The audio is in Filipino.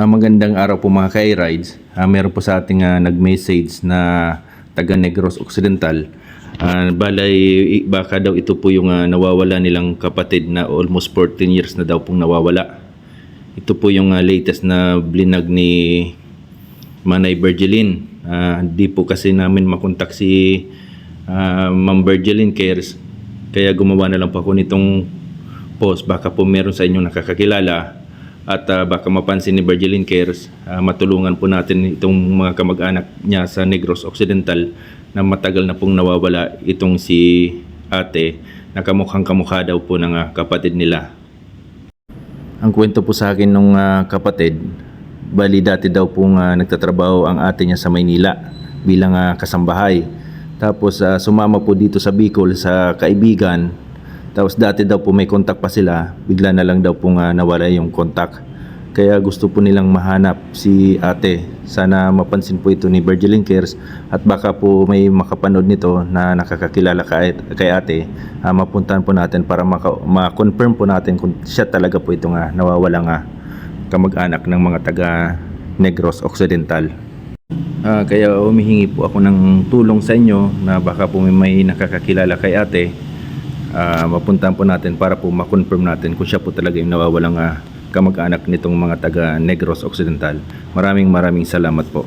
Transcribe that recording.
Magandang araw po mga ka-rides. Meron po sa ating nag-message na taga Negros Occidental. Balay, baka daw ito po yung nawawala nilang kapatid na almost 14 years na daw pong nawawala. Ito po yung latest na blinag ni Manay Bergeline. Di po kasi namin makontak si Ma'am Bergeline Cares. Kaya gumawa na lang po ako nitong post. Baka po meron sa inyong nakakakilala. At baka mapansin ni Bergeline Cares, matulungan po natin itong mga kamag-anak niya sa Negros Occidental na matagal na pong nawawala itong si ate na kamukhang kamukha daw po ng kapatid nila. Ang kwento po sa akin nung kapatid, bali dati daw pong nagtatrabaho ang ate niya sa Maynila bilang kasambahay. Tapos sumama po dito sa Bicol sa kaibigan. Tapos dati daw po may contact pa sila, bigla na lang daw pong nawala yung contact. Kaya gusto po nilang mahanap si ate. Sana mapansin po ito ni Bergeline Cares at baka po may makapanood nito na nakakakilala kay ate. Mapuntahan po natin para ma-confirm po natin kung siya talaga po itong nawawalang kamag-anak ng mga taga Negros Occidental. Kaya humihingi po ako ng tulong sa inyo na baka po may nakakakilala kay ate. Mapuntahan po natin para po ma-confirm natin kung siya po talaga yung nawawalang kamag-anak nitong mga taga Negros Occidental. Maraming salamat po.